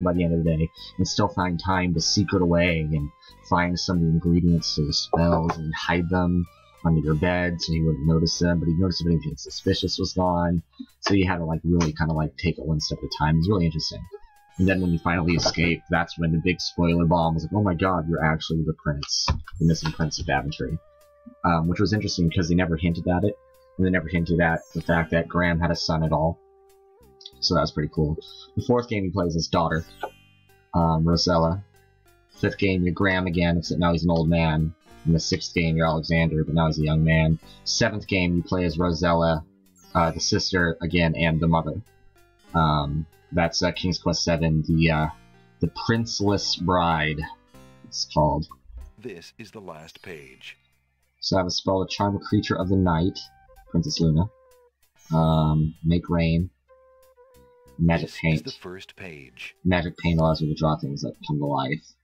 by the end of the day and still find time to secret away and find some of the ingredients to the spells and hide them under your bed so he wouldn't notice them, but he noticed if anything suspicious was gone. So you had to like really kind of like take it one step at a time. It was really interesting. And then when you finally escape, that's when the big spoiler bomb was like, oh my god, you're actually the prince, the missing prince of Daventry. Which was interesting because they never hinted at it, and they never hinted at the fact that Graham had a son at all. So that was pretty cool. The fourth game he plays his daughter, Rosella. Fifth game, you're Graham again, except now he's an old man. In the sixth game, you're Alexander, but now he's a young man. Seventh game, you play as Rosella, the sister again, and the mother. That's King's Quest VII, the Princeless Bride, it's called. This is the last page. So I have a spell to charm a creature of the night, Princess Luna. Make rain. Magic This paint. is the first page. Magic paint allows you to draw things that come to life.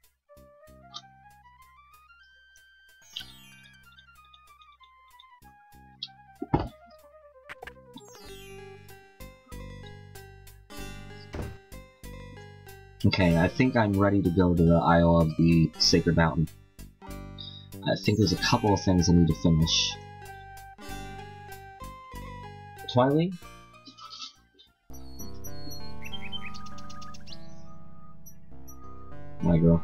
Okay, I think I'm ready to go to the Isle of the Sacred Mountain. I think there's a couple of things I need to finish. Twilight? My girl.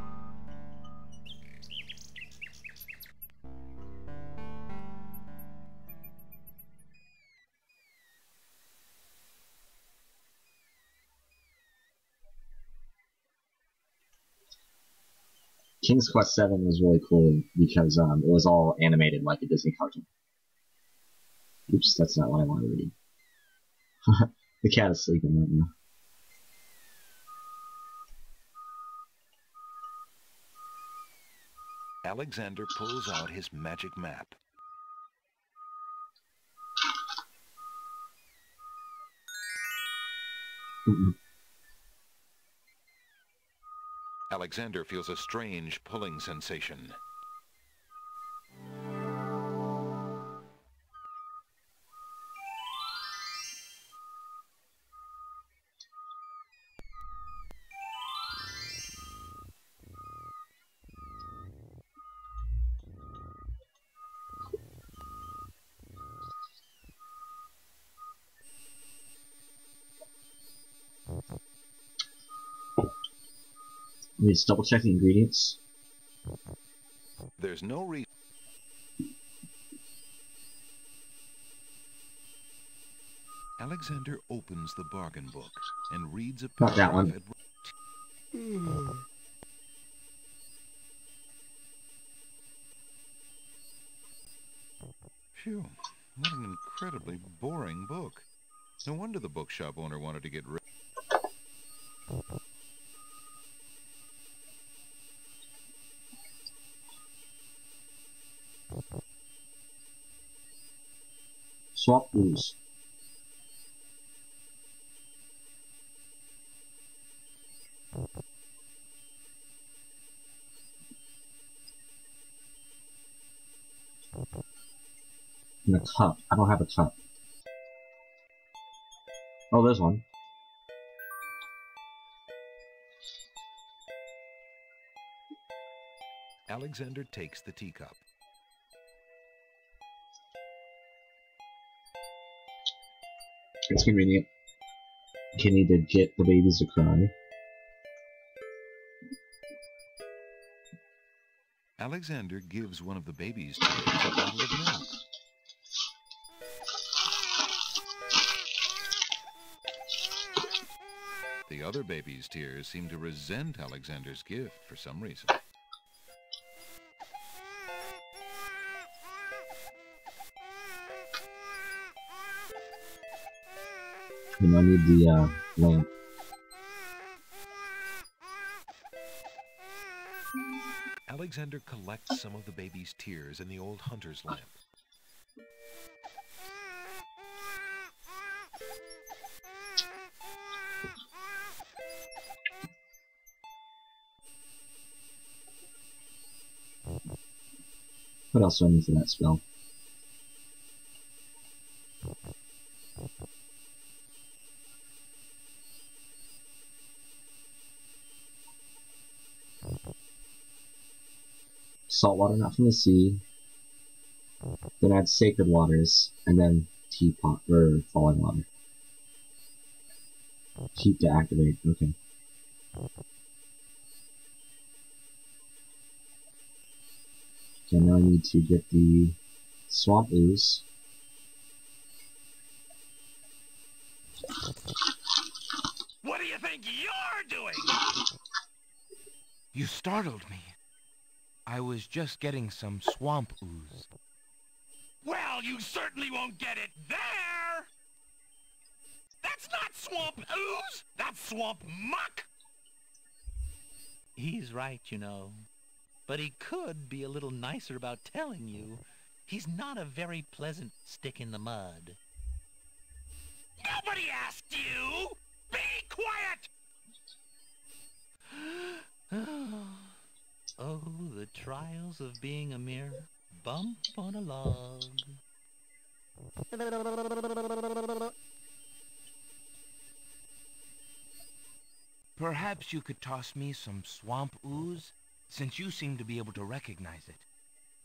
King's Quest VII was really cool because it was all animated like a Disney cartoon. Oops, that's not what I want to read. The cat is sleeping right now. Alexander pulls out his magic map. Alexander feels a strange pulling sensation. Let me just double check the ingredients. There's no reason. Alexander opens the bargain book and reads a Not that paragraph. Phew, what an incredibly boring book. No wonder the bookshop owner wanted to get rid. Swap blues. In a cup. I don't have a cup. Oh, there's one. Alexander takes the teacup. It's convenient. Kenny did get the babies to cry. Alexander gives one of the babies to a bottle of milk. The other baby's tears seem to resent Alexander's gift for some reason. And I need the lamp. Alexander collects some of the baby's tears in the old hunter's lamp. What else do I need for that spell? Salt water, not from the sea. Then add sacred waters, and then teapot or falling water. Keep to activate. Okay. Okay, now I need to get the swamp ooze. What do you think you're doing? You startled me. I was just getting some swamp ooze. Well, you certainly won't get it there! That's not swamp ooze! That's swamp muck! He's right, you know. But he could be a little nicer about telling you. He's not a very pleasant stick in the mud. Nobody asked you! Be quiet! Oh, the trials of being a mere bump on a log. Perhaps you could toss me some swamp ooze, since you seem to be able to recognize it.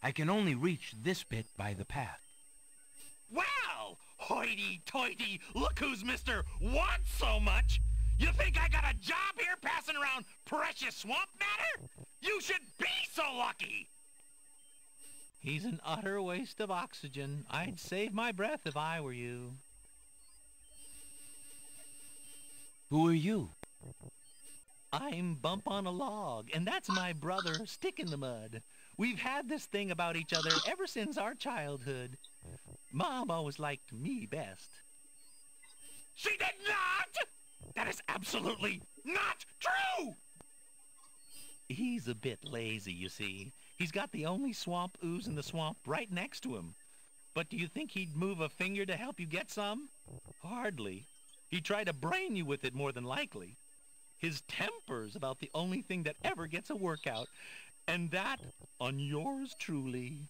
I can only reach this bit by the path. Well, hoity-toity, look who's Mr. Wants so much! You think I got a job here passing around precious swamp matter? You should be so lucky! He's an utter waste of oxygen. I'd save my breath if I were you. Who are you? I'm Bump on a Log, and that's my brother, Stick in the Mud. We've had this thing about each other ever since our childhood. Mom always liked me best. She did not! That is absolutely not true! He's a bit lazy, you see. He's got the only swamp ooze in the swamp right next to him. But do you think he'd move a finger to help you get some? Hardly. He'd try to brain you with it more than likely. His temper's about the only thing that ever gets a workout, and that on yours truly.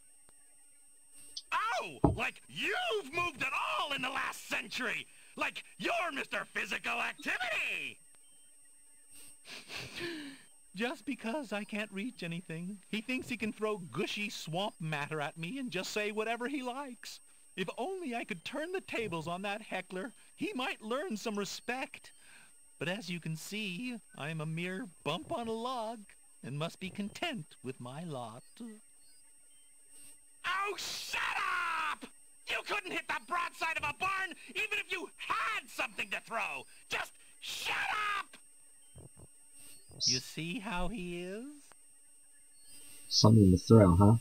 Oh, like you've moved at all in the last century! Like you're Mr. Physical Activity! Just because I can't reach anything, he thinks he can throw gushy swamp matter at me and just say whatever he likes. If only I could turn the tables on that heckler, he might learn some respect. But as you can see, I am a mere bump on a log and must be content with my lot. Oh, shut up! You couldn't hit the broadside of a barn even if you had something to throw! Just shut up! You see how he is? Something to throw, huh?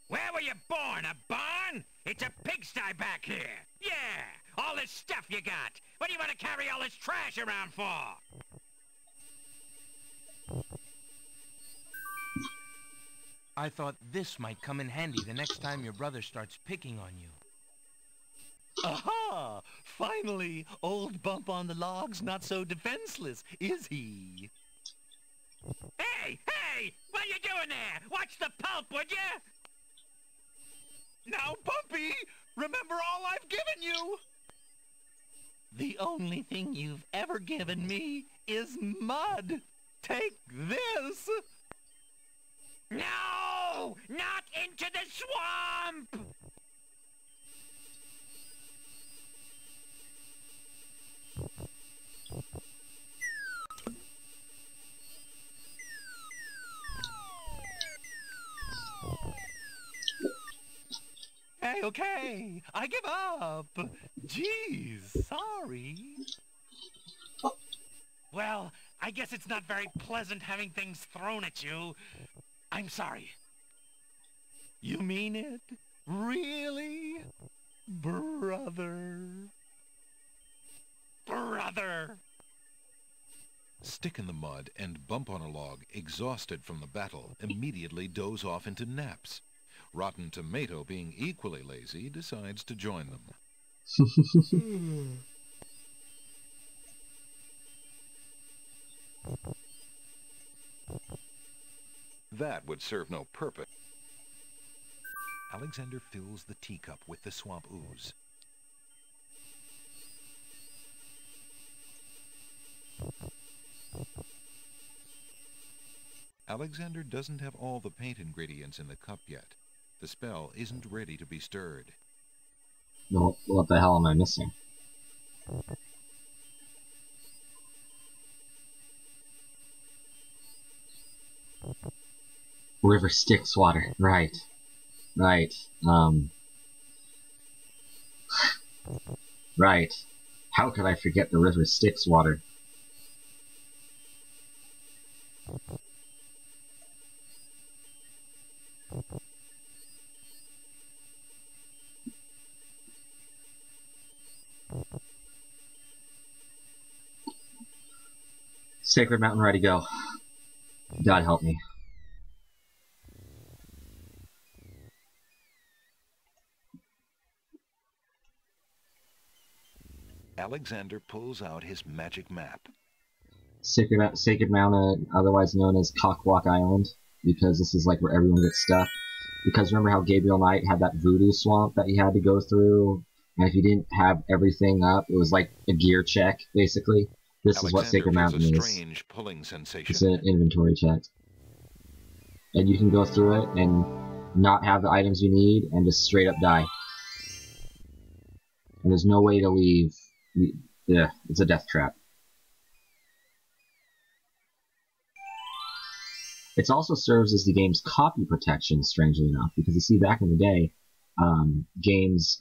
Where were you born? A barn? It's a pigsty back here. Yeah, all this stuff you got. What do you want to carry all this trash around for? I thought this might come in handy the next time your brother starts picking on you. Aha! Finally, old Bump on the Log's not so defenseless, is he? Hey, hey! What are you doing there? Watch the pulp, would you? Now, Bumpy, remember all I've given you! The only thing you've ever given me is mud. Take this! No! Not into the swamp! Hey, okay, I give up. Jeez, sorry. Well, I guess it's not very pleasant having things thrown at you. I'm sorry. You mean it? Really? Brother? Brother! Stick in the Mud and Bump on a Log, exhausted from the battle, immediately doze off into naps. Rotten Tomato, being equally lazy, decides to join them. That would serve no purpose. Alexander fills the teacup with the swamp ooze. Alexander doesn't have all the paint ingredients in the cup yet. The spell isn't ready to be stirred. Well, what the hell am I missing? River Styx water. Right. Right. Right. How could I forget the River Styx water? Sacred Mountain, ready to go. God help me. Alexander pulls out his magic map. Sacred Mountain, otherwise known as Cockwalk Island, because this is like where everyone gets stuck. Because remember how Gabriel Knight had that voodoo swamp that he had to go through, and if you didn't have everything up, it was like a gear check, basically. This Alexander is what Sacred Mountain feels a is. strange pulling sensation. It's an inventory check. And you can go through it and not have the items you need and just straight up die. And there's no way to leave. Yeah, it's a death trap. It also serves as the game's copy protection, strangely enough, because you see, back in the day, games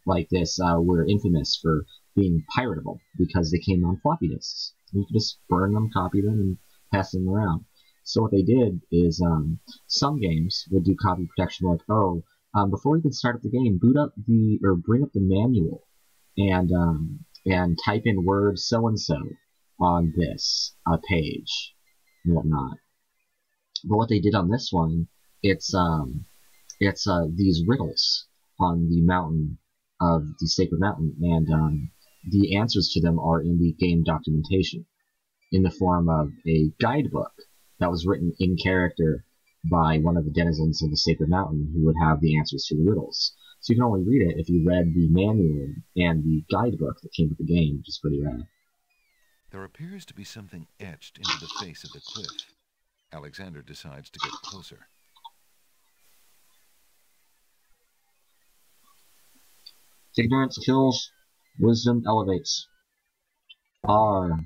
like this were infamous for being piratable because they came on floppy disks. You could just burn them, copy them, and pass them around. So what they did is some games would do copy protection, like, before you can start up the game, bring up the manual and type in word so and so on this page and whatnot. But what they did on this one, it's these riddles on the mountain of the Sacred Mountain, and the answers to them are in the game documentation in the form of a guidebook that was written in character by one of the denizens of the Sacred Mountain, who would have the answers to the riddles. So you can only read it if you read the manual and the guidebook that came with the game, which is pretty rad. There appears to be something etched into the face of the cliff. Alexander decides to get closer. Ignorance kills, wisdom elevates. R-I-S-E?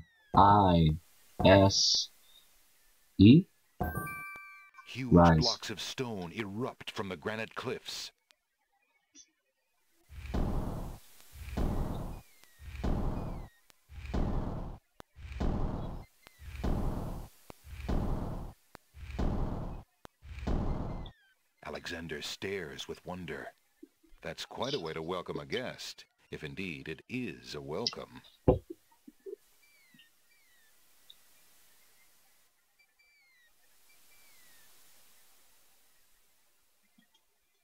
Huge Rise. blocks of stone erupt from the granite cliffs. Alexander stares with wonder. That's quite a way to welcome a guest, if indeed it is a welcome.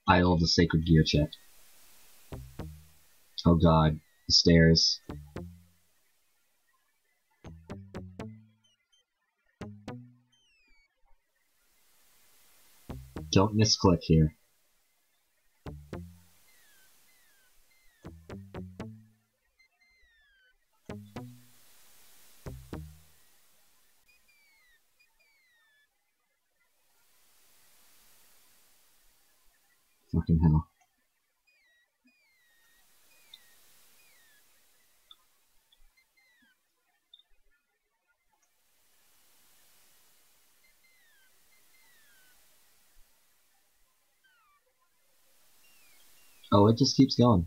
Isle of the Sacred Gear check. Oh god, the stairs. Don't misclick here. Fucking hell. Oh, it just keeps going.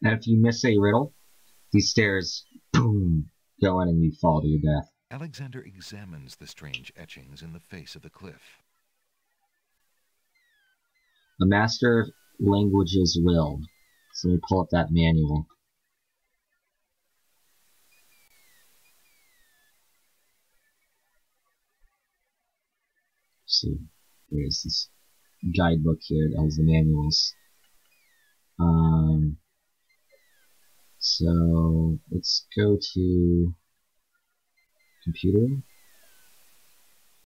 And if you miss a riddle, these stairs, boom, go in and you fall to your death. Alexander examines the strange etchings in the face of the cliff. A master of languages will. So we pull up that manual. See, there's this guidebook here that has the manuals. So let's go to computer.